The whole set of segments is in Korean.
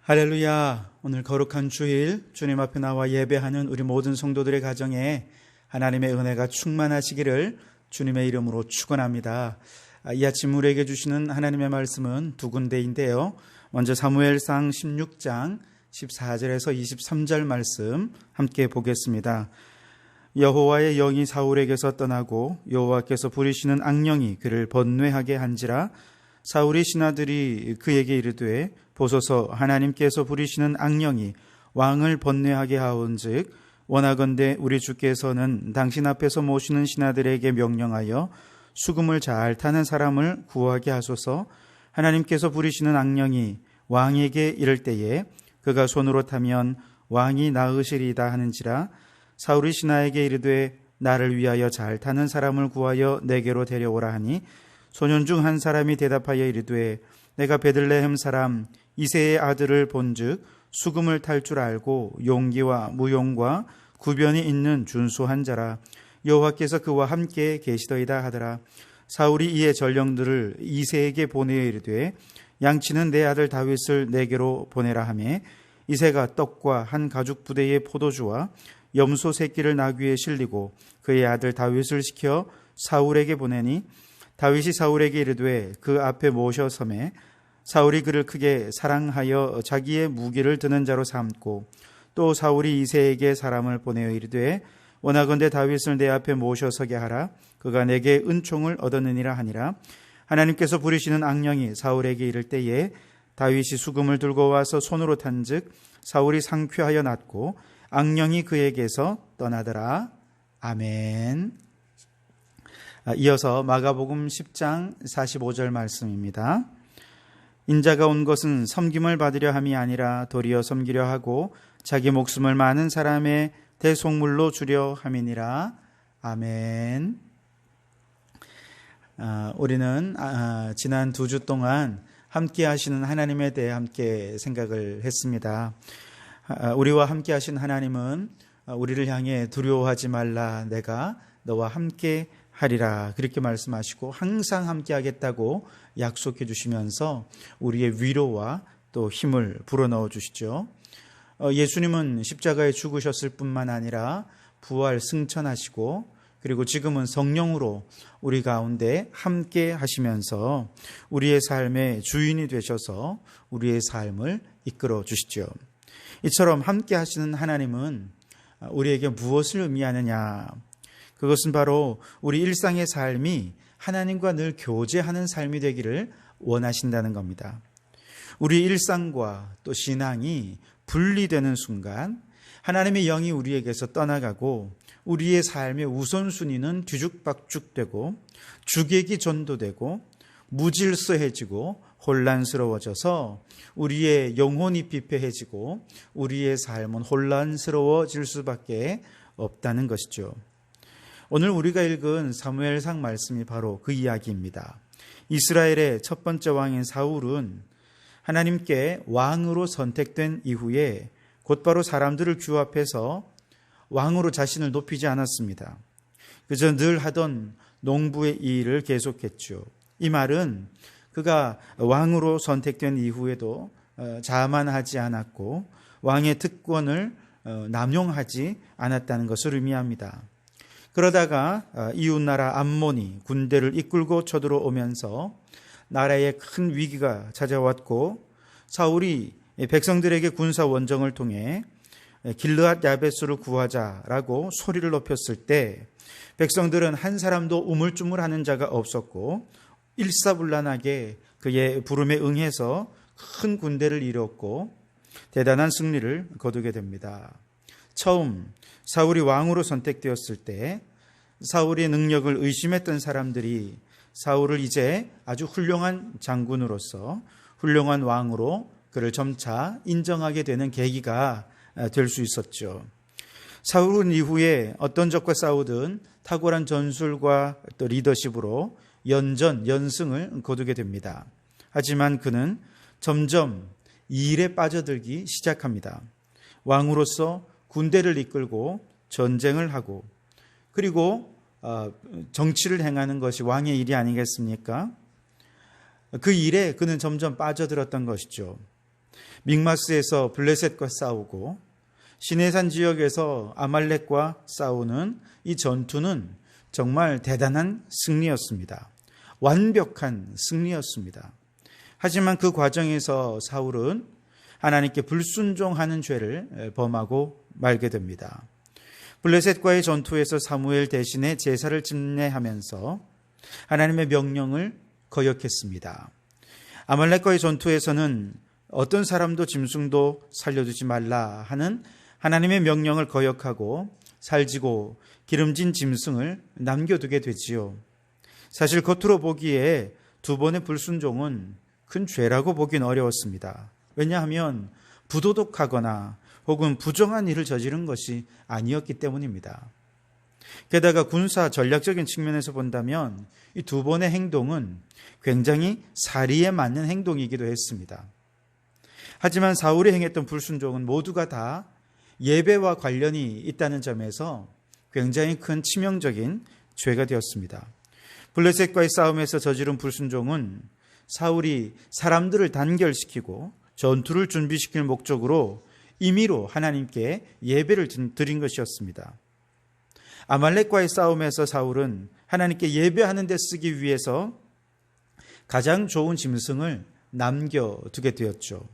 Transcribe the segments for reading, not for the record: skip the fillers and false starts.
할렐루야. 오늘 거룩한 주일 주님 앞에 나와 예배하는 우리 모든 성도들의 가정에 하나님의 은혜가 충만하시기를 주님의 이름으로 축원합니다. 이 아침 우리에게 주시는 하나님의 말씀은 두 군데인데요. 먼저 사무엘상 16장 14절에서 23절 말씀 함께 보겠습니다. 여호와의 영이 사울에게서 떠나고 여호와께서 부리시는 악령이 그를 번뇌하게 한지라. 사울의 신하들이 그에게 이르되 보소서, 하나님께서 부리시는 악령이 왕을 번뇌하게 하온즉 원하건대 우리 주께서는 당신 앞에서 모시는 신하들에게 명령하여 수금을 잘 타는 사람을 구하게 하소서. 하나님께서 부리시는 악령이 왕에게 이를 때에 그가 손으로 타면 왕이 나으시리이다 하는지라. 사울이 신하에게 이르되 나를 위하여 잘 타는 사람을 구하여 내게로 데려오라 하니 소년 중 한 사람이 대답하여 이르되 내가 베들레헴 사람 이새의 아들을 본즉 수금을 탈 줄 알고 용기와 무용과 구변이 있는 준수한 자라. 여호와께서 그와 함께 계시더이다 하더라. 사울이 이에 전령들을 이새에게 보내어 이르되 양치는 내 아들 다윗을 내게로 보내라 하매 이새가 떡과 한 가죽 부대의 포도주와 염소 새끼를 나귀에 실리고 그의 아들 다윗을 시켜 사울에게 보내니 다윗이 사울에게 이르되 그 앞에 모셔 서매 사울이 그를 크게 사랑하여 자기의 무기를 드는 자로 삼고 또 사울이 이새에게 사람을 보내어 이르되 원하건대 다윗을 내 앞에 모셔 서게 하라. 그가 내게 은총을 얻었느니라 하니라. 하나님께서 부리시는 악령이 사울에게 이를 때에 다윗이 수금을 들고 와서 손으로 탄즉 사울이 상쾌하여 낫고 악령이 그에게서 떠나더라. 아멘. 이어서 마가복음 10장 45절 말씀입니다. 인자가 온 것은 섬김을 받으려 함이 아니라 도리어 섬기려 하고 자기 목숨을 많은 사람의 대속물로 주려 함이니라. 아멘. 우리는 지난 2주 동안 함께 하시는 하나님에 대해 함께 생각을 했습니다. 우리와 함께 하신 하나님은 우리를 향해 두려워하지 말라, 내가 너와 함께 하리라, 그렇게 말씀하시고 항상 함께 하겠다고 약속해 주시면서 우리의 위로와 또 힘을 불어넣어 주시죠. 예수님은 십자가에 죽으셨을 뿐만 아니라 부활 승천하시고 그리고 지금은 성령으로 우리 가운데 함께 하시면서 우리의 삶의 주인이 되셔서 우리의 삶을 이끌어 주시죠. 이처럼 함께 하시는 하나님은 우리에게 무엇을 의미하느냐? 그것은 바로 우리 일상의 삶이 하나님과 늘 교제하는 삶이 되기를 원하신다는 겁니다. 우리 일상과 또 신앙이 분리되는 순간 하나님의 영이 우리에게서 떠나가고 우리의 삶의 우선순위는 뒤죽박죽되고 주객이 전도되고 무질서해지고 혼란스러워져서 우리의 영혼이 피폐해지고 우리의 삶은 혼란스러워질 수밖에 없다는 것이죠. 오늘 우리가 읽은 사무엘상 말씀이 바로 그 이야기입니다. 이스라엘의 첫 번째 왕인 사울은 하나님께 왕으로 선택된 이후에 곧바로 사람들을 규합해서 왕으로 자신을 높이지 않았습니다. 그저 늘 하던 농부의 일을 계속했죠. 이 말은 그가 왕으로 선택된 이후에도 자만하지 않았고 왕의 특권을 남용하지 않았다는 것을 의미합니다. 그러다가 이웃나라 암몬이 군대를 이끌고 쳐들어오면서 나라에 큰 위기가 찾아왔고 사울이 백성들에게 군사 원정을 통해 길르앗 야베스를 구하자라고 소리를 높였을 때 백성들은 한 사람도 우물쭈물하는 자가 없었고 일사불란하게 그의 부름에 응해서 큰 군대를 이뤘고 대단한 승리를 거두게 됩니다. 처음 사울이 왕으로 선택되었을 때 사울의 능력을 의심했던 사람들이 사울을 이제 아주 훌륭한 장군으로서 훌륭한 왕으로 그를 점차 인정하게 되는 계기가 될 수 있었죠. 사울은 이후에 어떤 적과 싸우든 탁월한 전술과 또 리더십으로 연승을 거두게 됩니다. 하지만 그는 점점 일에 빠져들기 시작합니다. 왕으로서 군대를 이끌고 전쟁을 하고 그리고 정치를 행하는 것이 왕의 일이 아니겠습니까? 그 일에 그는 점점 빠져들었던 것이죠. 믹마스에서 블레셋과 싸우고 시내산 지역에서 아말렉과 싸우는 이 전투는 정말 대단한 승리였습니다. 완벽한 승리였습니다. 하지만 그 과정에서 사울은 하나님께 불순종하는 죄를 범하고 말게 됩니다. 블레셋과의 전투에서 사무엘 대신에 제사를 집례하면서 하나님의 명령을 거역했습니다. 아말렉과의 전투에서는 어떤 사람도 짐승도 살려두지 말라 하는 하나님의 명령을 거역하고 살지고 기름진 짐승을 남겨두게 되지요. 사실 겉으로 보기에 두 번의 불순종은 큰 죄라고 보긴 어려웠습니다. 왜냐하면 부도덕하거나 혹은 부정한 일을 저지른 것이 아니었기 때문입니다. 게다가 군사 전략적인 측면에서 본다면 이 두 번의 행동은 굉장히 사리에 맞는 행동이기도 했습니다. 하지만 사울이 행했던 불순종은 모두가 다 예배와 관련이 있다는 점에서 굉장히 큰 치명적인 죄가 되었습니다. 블레셋과의 싸움에서 저지른 불순종은 사울이 사람들을 단결시키고 전투를 준비시킬 목적으로 임의로 하나님께 예배를 드린 것이었습니다. 아말렉과의 싸움에서 사울은 하나님께 예배하는 데 쓰기 위해서 가장 좋은 짐승을 남겨두게 되었죠.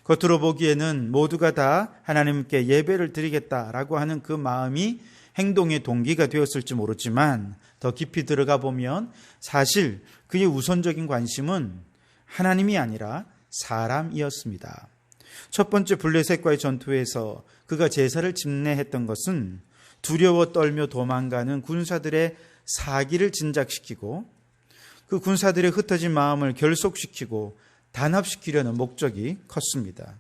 겉으로 보기에는 모두가 다 하나님께 예배를 드리겠다라고 하는 그 마음이 행동의 동기가 되었을지 모르지만 더 깊이 들어가 보면 사실 그의 우선적인 관심은 하나님이 아니라 사람이었습니다. 첫 번째 블레셋과의 전투에서 그가 제사를 집례했던 것은 두려워 떨며 도망가는 군사들의 사기를 진작시키고 그 군사들의 흩어진 마음을 결속시키고 단합시키려는 목적이 컸습니다.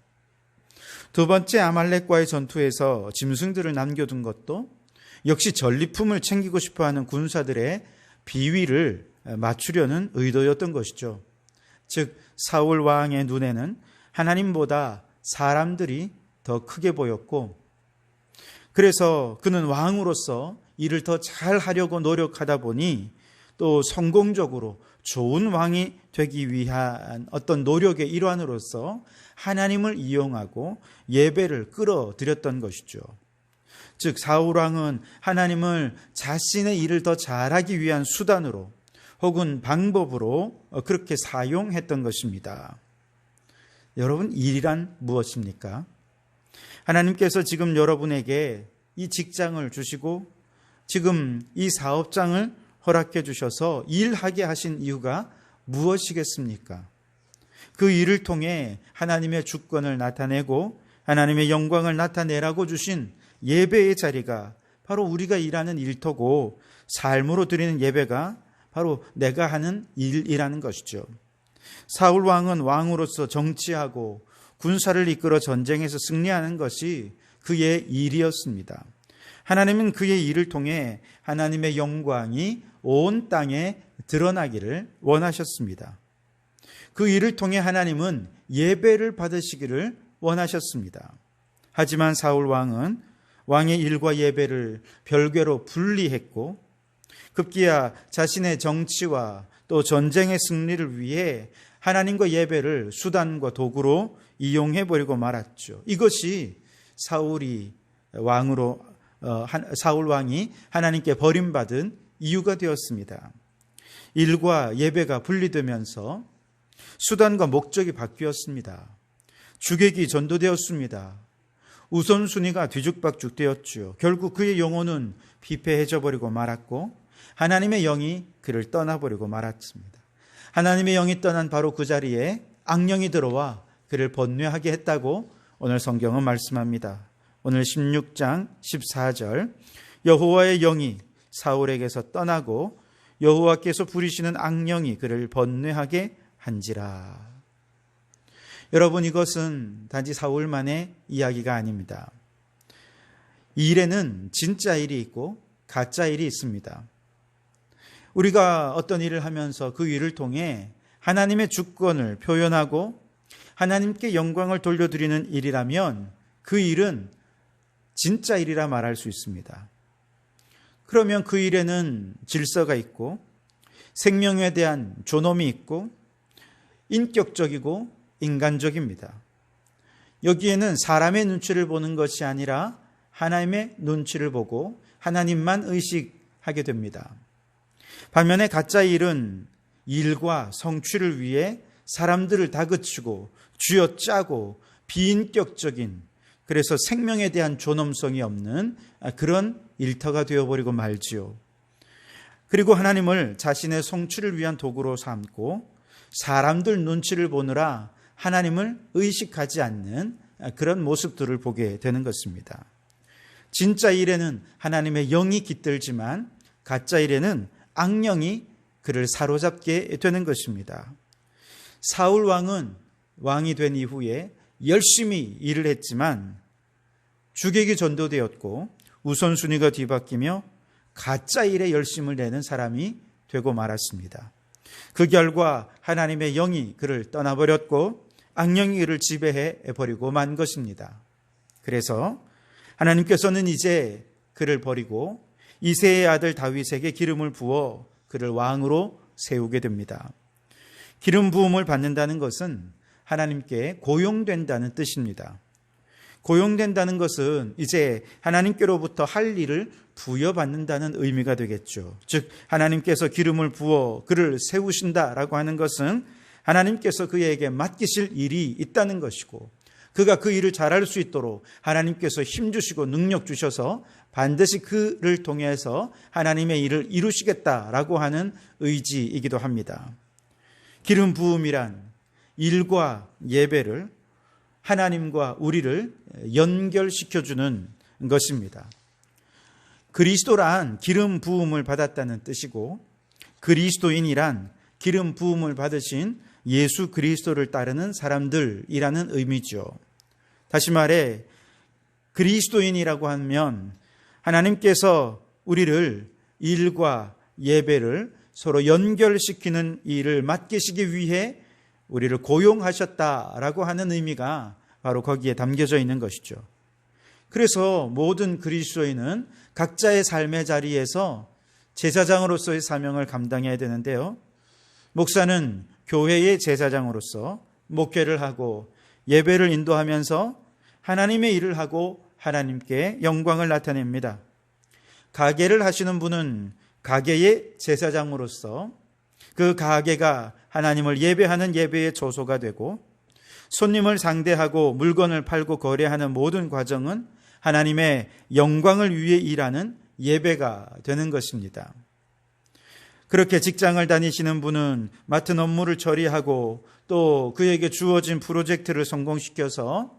두 번째 아말렉과의 전투에서 짐승들을 남겨둔 것도 역시 전리품을 챙기고 싶어하는 군사들의 비위를 맞추려는 의도였던 것이죠. 즉 사울 왕의 눈에는 하나님보다 사람들이 더 크게 보였고 그래서 그는 왕으로서 일을 더 잘하려고 노력하다 보니 또 성공적으로 좋은 왕이 되기 위한 어떤 노력의 일환으로서 하나님을 이용하고 예배를 끌어들였던 것이죠. 즉 사울 왕은 하나님을 자신의 일을 더 잘하기 위한 수단으로 혹은 방법으로 그렇게 사용했던 것입니다. 여러분, 일이란 무엇입니까? 하나님께서 지금 여러분에게 이 직장을 주시고 지금 이 사업장을 허락해 주셔서 일하게 하신 이유가 무엇이겠습니까? 그 일을 통해 하나님의 주권을 나타내고 하나님의 영광을 나타내라고 주신 예배의 자리가 바로 우리가 일하는 일터고 삶으로 드리는 예배가 바로 내가 하는 일이라는 것이죠. 사울 왕은 왕으로서 정치하고 군사를 이끌어 전쟁에서 승리하는 것이 그의 일이었습니다. 하나님은 그의 일을 통해 하나님의 영광이 온 땅에 드러나기를 원하셨습니다. 그 일을 통해 하나님은 예배를 받으시기를 원하셨습니다. 하지만 사울 왕은 왕의 일과 예배를 별개로 분리했고 급기야 자신의 정치와 또 전쟁의 승리를 위해 하나님과 예배를 수단과 도구로 이용해버리고 말았죠. 이것이 사울 왕이 하나님께 버림받은 이유가 되었습니다. 일과 예배가 분리되면서 수단과 목적이 바뀌었습니다. 주객이 전도되었습니다. 우선순위가 뒤죽박죽 되었죠. 결국 그의 영혼은 피폐해져 버리고 말았고 하나님의 영이 그를 떠나버리고 말았습니다. 하나님의 영이 떠난 바로 그 자리에 악령이 들어와 그를 번뇌하게 했다고 오늘 성경은 말씀합니다. 오늘 16장 14절 여호와의 영이 사울에게서 떠나고 여호와께서 부리시는 악령이 그를 번뇌하게 한지라. 여러분, 이것은 단지 사울만의 이야기가 아닙니다. 이 일에는 진짜 일이 있고 가짜 일이 있습니다. 우리가 어떤 일을 하면서 그 일을 통해 하나님의 주권을 표현하고 하나님께 영광을 돌려드리는 일이라면 그 일은 진짜 일이라 말할 수 있습니다. 그러면 그 일에는 질서가 있고 생명에 대한 존엄이 있고 인격적이고 인간적입니다. 여기에는 사람의 눈치를 보는 것이 아니라 하나님의 눈치를 보고 하나님만 의식하게 됩니다. 반면에 가짜 일은 일과 성취를 위해 사람들을 다그치고 쥐어짜고 비인격적인, 그래서 생명에 대한 존엄성이 없는 그런 일터가 되어버리고 말지요. 그리고 하나님을 자신의 성취를 위한 도구로 삼고 사람들 눈치를 보느라 하나님을 의식하지 않는 그런 모습들을 보게 되는 것입니다. 진짜 일에는 하나님의 영이 깃들지만 가짜 일에는 악령이 그를 사로잡게 되는 것입니다. 사울 왕은 왕이 된 이후에 열심히 일을 했지만 주객이 전도되었고 우선순위가 뒤바뀌며 가짜 일에 열심을 내는 사람이 되고 말았습니다. 그 결과 하나님의 영이 그를 떠나버렸고 악령이 그를 지배해 버리고 만 것입니다. 그래서 하나님께서는 이제 그를 버리고 이새의 아들 다윗에게 기름을 부어 그를 왕으로 세우게 됩니다. 기름 부음을 받는다는 것은 하나님께 고용된다는 뜻입니다. 고용된다는 것은 이제 하나님께로부터 할 일을 부여받는다는 의미가 되겠죠. 즉 하나님께서 기름을 부어 그를 세우신다라고 하는 것은 하나님께서 그에게 맡기실 일이 있다는 것이고, 그가 그 일을 잘할 수 있도록 하나님께서 힘주시고 능력 주셔서 반드시 그를 통해서 하나님의 일을 이루시겠다라고 하는 의지이기도 합니다. 기름 부음이란 일과 예배를, 하나님과 우리를 연결시켜주는 것입니다. 그리스도란 기름 부음을 받았다는 뜻이고, 그리스도인이란 기름 부음을 받으신 예수 그리스도를 따르는 사람들이라는 의미죠. 다시 말해 그리스도인이라고 하면 하나님께서 우리를 일과 예배를 서로 연결시키는 일을 맡기시기 위해 우리를 고용하셨다라고 하는 의미가 바로 거기에 담겨져 있는 것이죠. 그래서 모든 그리스도인은 각자의 삶의 자리에서 제사장으로서의 사명을 감당해야 되는데요. 목사는 교회의 제사장으로서 목회를 하고 예배를 인도하면서 하나님의 일을 하고 하나님께 영광을 나타냅니다. 가게를 하시는 분은 가게의 제사장으로서 그 가게가 하나님을 예배하는 예배의 조소가 되고, 손님을 상대하고 물건을 팔고 거래하는 모든 과정은 하나님의 영광을 위해 일하는 예배가 되는 것입니다. 그렇게 직장을 다니시는 분은 맡은 업무를 처리하고 또 그에게 주어진 프로젝트를 성공시켜서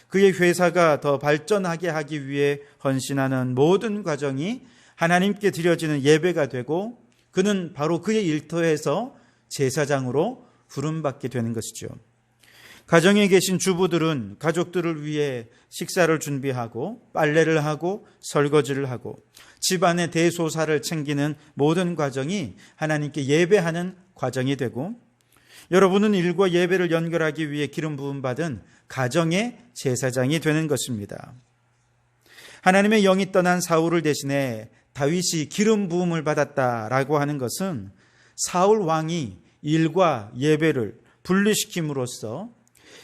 그의 회사가 더 발전하게 하기 위해 헌신하는 모든 과정이 하나님께 드려지는 예배가 되고, 그는 바로 그의 일터에서 제사장으로 부름받게 되는 것이죠. 가정에 계신 주부들은 가족들을 위해 식사를 준비하고 빨래를 하고 설거지를 하고 집안의 대소사를 챙기는 모든 과정이 하나님께 예배하는 과정이 되고, 여러분은 일과 예배를 연결하기 위해 기름 부음 받은 가정의 제사장이 되는 것입니다. 하나님의 영이 떠난 사울을 대신해 다윗이 기름 부음을 받았다라고 하는 것은 사울 왕이 일과 예배를 분리시킴으로써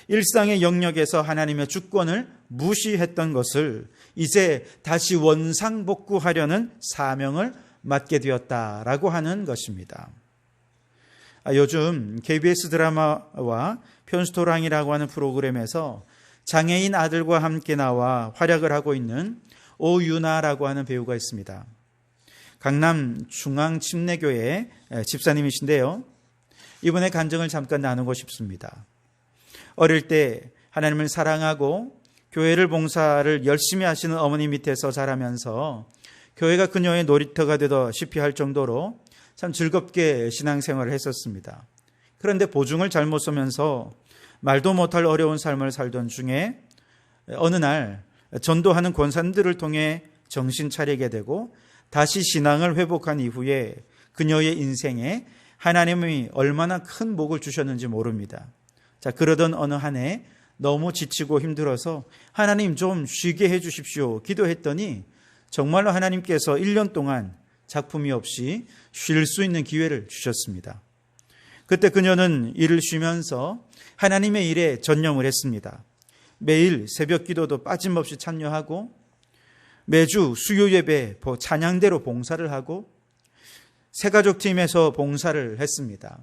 일상의 영역에서 하나님의 주권을 무시했던 것을 이제 다시 원상복구하려는 사명을 맡게 되었다라고 하는 것입니다. 요즘 KBS 드라마와 편스토랑이라고 하는 프로그램에서 장애인 아들과 함께 나와 활약을 하고 있는 오유나라고 하는 배우가 있습니다. 강남 중앙침례교회 집사님이신데요. 이번에 간증을 잠깐 나누고 싶습니다. 어릴 때 하나님을 사랑하고 교회를 봉사를 열심히 하시는 어머니 밑에서 자라면서 교회가 그녀의 놀이터가 되다시피 할 정도로 참 즐겁게 신앙생활을 했었습니다. 그런데 보증을 잘못 쓰면서 말도 못할 어려운 삶을 살던 중에 어느 날 전도하는 권사님들을 통해 정신 차리게 되고 다시 신앙을 회복한 이후에 그녀의 인생에 하나님이 얼마나 큰 복을 주셨는지 모릅니다. 자, 그러던 어느 한 해 너무 지치고 힘들어서 하나님 좀 쉬게 해 주십시오 기도했더니 정말로 하나님께서 1년 동안 작품이 없이 쉴 수 있는 기회를 주셨습니다. 그때 그녀는 일을 쉬면서 하나님의 일에 전념을 했습니다. 매일 새벽 기도도 빠짐없이 참여하고 매주 수요 예배 찬양대로 봉사를 하고 새가족팀에서 봉사를 했습니다.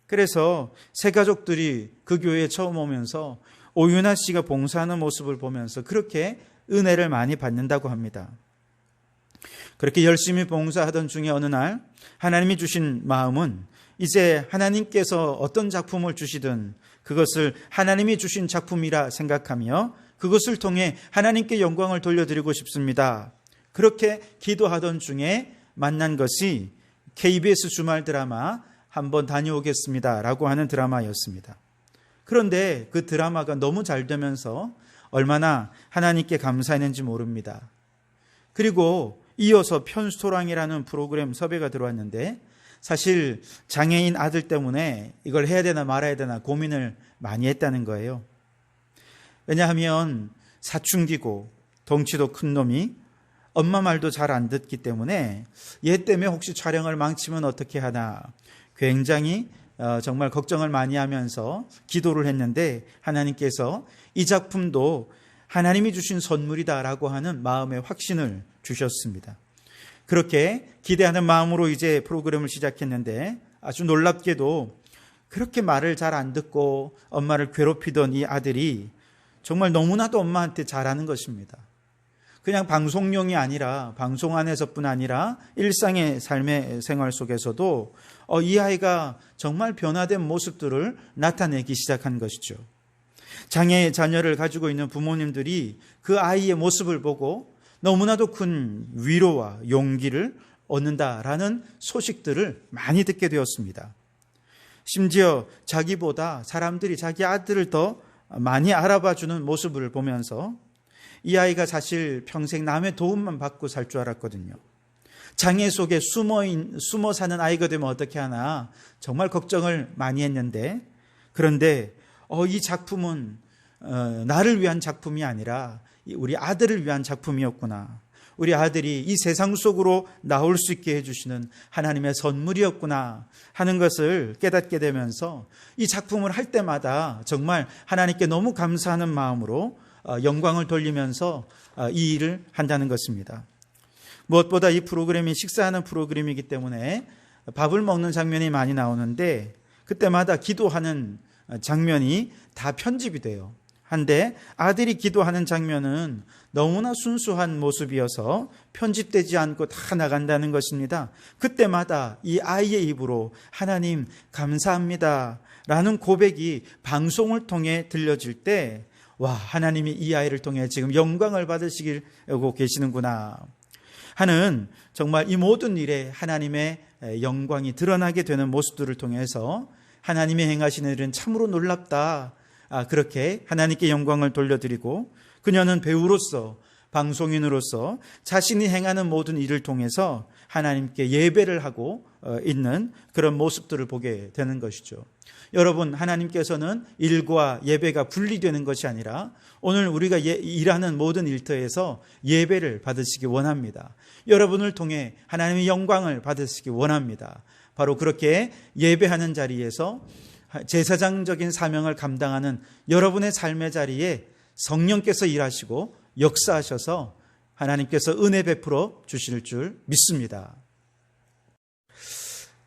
그래서 새가족들이 그 교회에 처음 오면서 오윤아 씨가 봉사하는 모습을 보면서 그렇게 은혜를 많이 받는다고 합니다. 그렇게 열심히 봉사하던 중에 어느 날 하나님이 주신 마음은 이제 하나님께서 어떤 작품을 주시든 그것을 하나님이 주신 작품이라 생각하며 그것을 통해 하나님께 영광을 돌려드리고 싶습니다. 그렇게 기도하던 중에 만난 것이 KBS 주말 드라마 한번 다녀오겠습니다 라고 하는 드라마였습니다. 그런데 그 드라마가 너무 잘 되면서 얼마나 하나님께 감사했는지 모릅니다. 그리고 이어서 편수토랑이라는 프로그램 섭외가 들어왔는데 사실 장애인 아들 때문에 이걸 해야 되나 말아야 되나 고민을 많이 했다는 거예요. 왜냐하면 사춘기고 덩치도 큰 놈이 엄마 말도 잘 안 듣기 때문에 얘 때문에 혹시 촬영을 망치면 어떻게 하나 굉장히 정말 걱정을 많이 하면서 기도를 했는데 하나님께서 이 작품도 하나님이 주신 선물이다라고 하는 마음의 확신을 주셨습니다. 그렇게 기대하는 마음으로 이제 프로그램을 시작했는데 아주 놀랍게도 그렇게 말을 잘 안 듣고 엄마를 괴롭히던 이 아들이 정말 너무나도 엄마한테 잘하는 것입니다. 그냥 방송용이 아니라 방송 안에서뿐 아니라 일상의 삶의 생활 속에서도 이 아이가 정말 변화된 모습들을 나타내기 시작한 것이죠. 장애의 자녀를 가지고 있는 부모님들이 그 아이의 모습을 보고 너무나도 큰 위로와 용기를 얻는다라는 소식들을 많이 듣게 되었습니다. 심지어 자기보다 사람들이 자기 아들을 더 많이 알아봐주는 모습을 보면서 이 아이가 사실 평생 남의 도움만 받고 살 줄 알았거든요. 장애 속에 숨어 사는 아이가 되면 어떻게 하나 정말 걱정을 많이 했는데 그런데 이 작품은 나를 위한 작품이 아니라 우리 아들을 위한 작품이었구나. 우리 아들이 이 세상 속으로 나올 수 있게 해주시는 하나님의 선물이었구나 하는 것을 깨닫게 되면서 이 작품을 할 때마다 정말 하나님께 너무 감사하는 마음으로 영광을 돌리면서 이 일을 한다는 것입니다. 무엇보다 이 프로그램이 식사하는 프로그램이기 때문에 밥을 먹는 장면이 많이 나오는데 그때마다 기도하는 장면이 다 편집이 돼요. 한데 아들이 기도하는 장면은 너무나 순수한 모습이어서 편집되지 않고 다 나간다는 것입니다. 그때마다 이 아이의 입으로 하나님 감사합니다 라는 고백이 방송을 통해 들려질 때 와, 하나님이 이 아이를 통해 지금 영광을 받으시고 계시는구나 하는 정말 이 모든 일에 하나님의 영광이 드러나게 되는 모습들을 통해서 하나님이 행하시는 일은 참으로 놀랍다. 그렇게 하나님께 영광을 돌려드리고 그녀는 배우로서 방송인으로서 자신이 행하는 모든 일을 통해서 하나님께 예배를 하고 있는 그런 모습들을 보게 되는 것이죠. 여러분, 하나님께서는 일과 예배가 분리되는 것이 아니라 오늘 우리가 일하는 모든 일터에서 예배를 받으시기 원합니다. 여러분을 통해 하나님의 영광을 받으시기 원합니다. 바로 그렇게 예배하는 자리에서 제사장적인 사명을 감당하는 여러분의 삶의 자리에 성령께서 일하시고 역사하셔서 하나님께서 은혜 베풀어 주실 줄 믿습니다.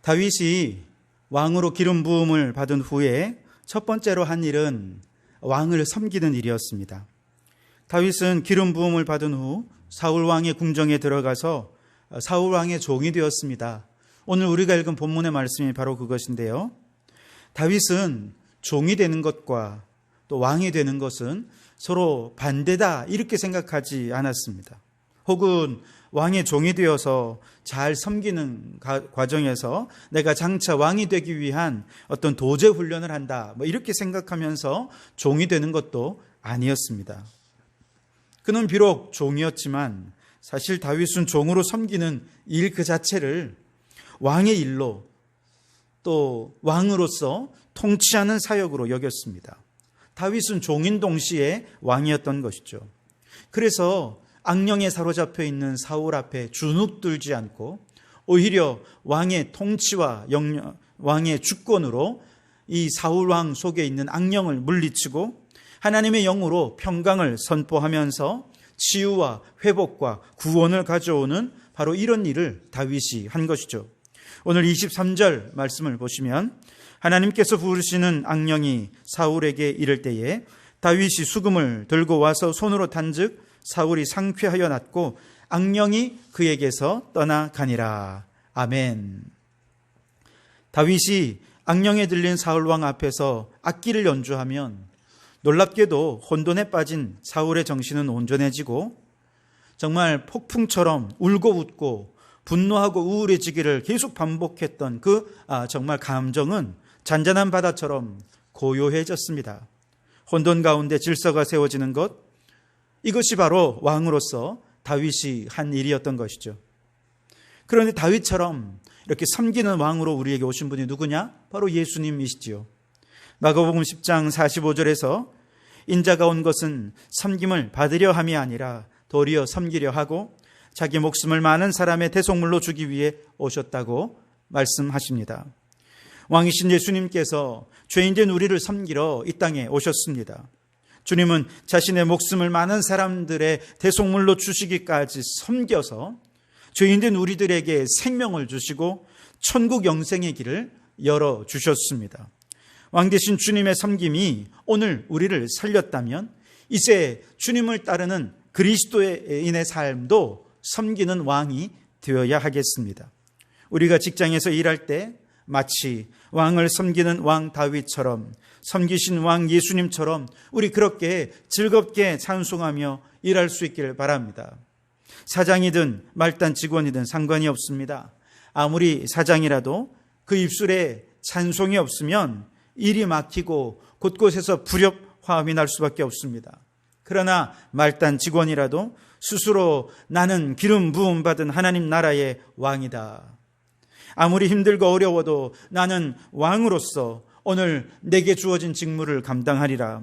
다윗이 왕으로 기름 부음을 받은 후에 첫 번째로 한 일은 왕을 섬기는 일이었습니다. 다윗은 기름 부음을 받은 후 사울 왕의 궁정에 들어가서 사울 왕의 종이 되었습니다. 오늘 우리가 읽은 본문의 말씀이 바로 그것인데요. 다윗은 종이 되는 것과 또 왕이 되는 것은 서로 반대다 이렇게 생각하지 않았습니다. 혹은 왕의 종이 되어서 잘 섬기는 과정에서 내가 장차 왕이 되기 위한 어떤 도제 훈련을 한다 이렇게 생각하면서 종이 되는 것도 아니었습니다. 그는 비록 종이었지만 사실 다윗은 종으로 섬기는 일 그 자체를 왕의 일로 또 왕으로서 통치하는 사역으로 여겼습니다. 다윗은 종인 동시에 왕이었던 것이죠. 그래서 악령에 사로잡혀 있는 사울 앞에 주눅들지 않고 오히려 왕의 통치와 왕의 주권으로 이 사울 왕 속에 있는 악령을 물리치고 하나님의 영으로 평강을 선포하면서 치유와 회복과 구원을 가져오는 바로 이런 일을 다윗이 한 것이죠. 오늘 23절 말씀을 보시면 하나님께서 부르시는 악령이 사울에게 이를 때에 다윗이 수금을 들고 와서 손으로 탄즉 사울이 상쾌하여 낫고 악령이 그에게서 떠나가니라. 아멘. 다윗이 악령에 들린 사울왕 앞에서 악기를 연주하면 놀랍게도 혼돈에 빠진 사울의 정신은 온전해지고 정말 폭풍처럼 울고 웃고 분노하고 우울해지기를 계속 반복했던 그 정말 감정은 잔잔한 바다처럼 고요해졌습니다. 혼돈 가운데 질서가 세워지는 것, 이것이 바로 왕으로서 다윗이 한 일이었던 것이죠. 그런데 다윗처럼 이렇게 섬기는 왕으로 우리에게 오신 분이 누구냐? 바로 예수님이시지요. 마가복음 10장 45절에서 인자가 온 것은 섬김을 받으려 함이 아니라 도리어 섬기려 하고 자기 목숨을 많은 사람의 대속물로 주기 위해 오셨다고 말씀하십니다. 왕이신 예수님께서 죄인된 우리를 섬기러 이 땅에 오셨습니다. 주님은 자신의 목숨을 많은 사람들의 대속물로 주시기까지 섬겨서 죄인된 우리들에게 생명을 주시고 천국 영생의 길을 열어주셨습니다. 왕 대신 주님의 섬김이 오늘 우리를 살렸다면 이제 주님을 따르는 그리스도인의 삶도 섬기는 왕이 되어야 하겠습니다. 우리가 직장에서 일할 때 마치 왕을 섬기는 왕 다윗처럼 섬기신 왕 예수님처럼 우리 그렇게 즐겁게 찬송하며 일할 수 있기를 바랍니다. 사장이든 말단 직원이든 상관이 없습니다. 아무리 사장이라도 그 입술에 찬송이 없으면 일이 막히고 곳곳에서 불협화음이 날 수밖에 없습니다. 그러나 말단 직원이라도 스스로 나는 기름 부음 받은 하나님 나라의 왕이다. 아무리 힘들고 어려워도 나는 왕으로서 오늘 내게 주어진 직무를 감당하리라.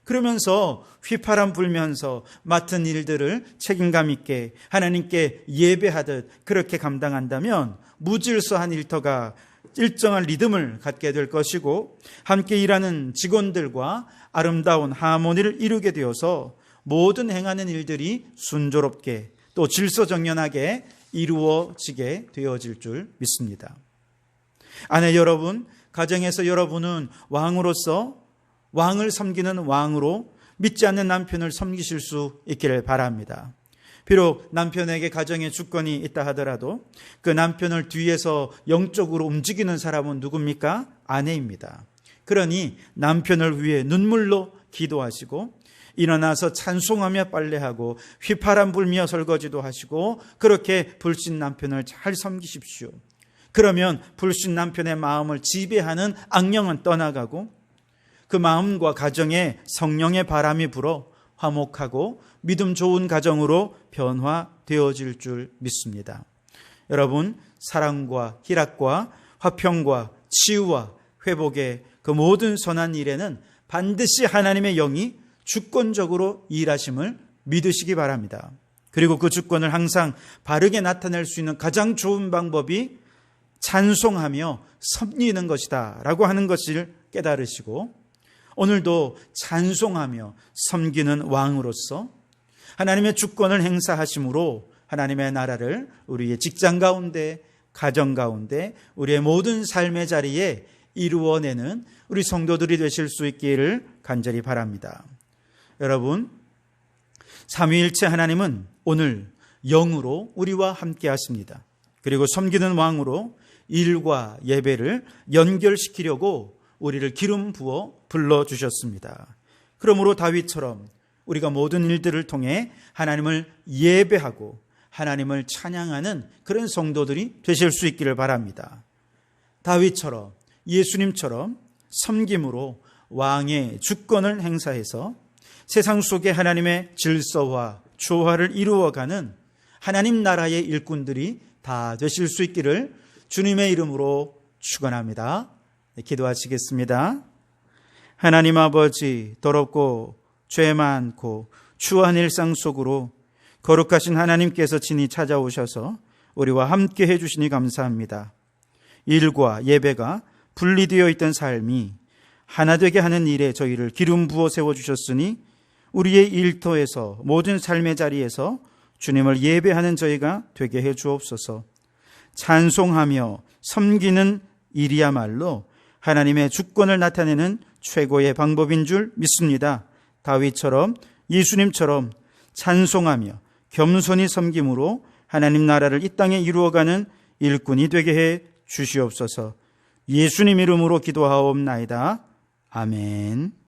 그러면서 휘파람 불면서 맡은 일들을 책임감 있게 하나님께 예배하듯 그렇게 감당한다면 무질서한 일터가 일정한 리듬을 갖게 될 것이고 함께 일하는 직원들과 아름다운 하모니를 이루게 되어서 모든 행하는 일들이 순조롭게 또 질서정연하게 이루어지게 되어질 줄 믿습니다. 아내 여러분, 가정에서 여러분은 왕으로서 왕을 섬기는 왕으로 믿지 않는 남편을 섬기실 수 있기를 바랍니다. 비록 남편에게 가정의 주권이 있다 하더라도 그 남편을 뒤에서 영적으로 움직이는 사람은 누굽니까? 아내입니다. 그러니 남편을 위해 눈물로 기도하시고 일어나서 찬송하며 빨래하고 휘파람 불며 설거지도 하시고 그렇게 불신 남편을 잘 섬기십시오. 그러면 불신 남편의 마음을 지배하는 악령은 떠나가고 그 마음과 가정에 성령의 바람이 불어 화목하고 믿음 좋은 가정으로 변화되어질 줄 믿습니다. 여러분, 사랑과 희락과 화평과 치유와 회복의 그 모든 선한 일에는 반드시 하나님의 영이 주권적으로 일하심을 믿으시기 바랍니다. 그리고 그 주권을 항상 바르게 나타낼 수 있는 가장 좋은 방법이 찬송하며 섬기는 것이다 라고 하는 것을 깨달으시고 오늘도 찬송하며 섬기는 왕으로서 하나님의 주권을 행사하심으로 하나님의 나라를 우리의 직장 가운데, 가정 가운데, 우리의 모든 삶의 자리에 이루어내는 우리 성도들이 되실 수 있기를 간절히 바랍니다. 여러분, 삼위일체 하나님은 오늘 영으로 우리와 함께 하십니다. 그리고 섬기는 왕으로 일과 예배를 연결시키려고 우리를 기름 부어 불러주셨습니다. 그러므로 다윗처럼 우리가 모든 일들을 통해 하나님을 예배하고 하나님을 찬양하는 그런 성도들이 되실 수 있기를 바랍니다. 다윗처럼 예수님처럼 섬김으로 왕의 주권을 행사해서 세상 속에 하나님의 질서와 조화를 이루어가는 하나님 나라의 일꾼들이 다 되실 수 있기를 주님의 이름으로 축원합니다. 기도하시겠습니다. 하나님 아버지, 더럽고 죄 많고 추한 일상 속으로 거룩하신 하나님께서 친히 찾아오셔서 우리와 함께 해주시니 감사합니다. 일과 예배가 분리되어 있던 삶이 하나 되게 하는 일에 저희를 기름 부어 세워주셨으니 우리의 일터에서 모든 삶의 자리에서 주님을 예배하는 저희가 되게 해 주옵소서. 찬송하며 섬기는 일이야말로 하나님의 주권을 나타내는 최고의 방법인 줄 믿습니다. 다윗처럼 예수님처럼 찬송하며 겸손히 섬김으로 하나님 나라를 이 땅에 이루어가는 일꾼이 되게 해 주시옵소서. 예수님 이름으로 기도하옵나이다. 아멘.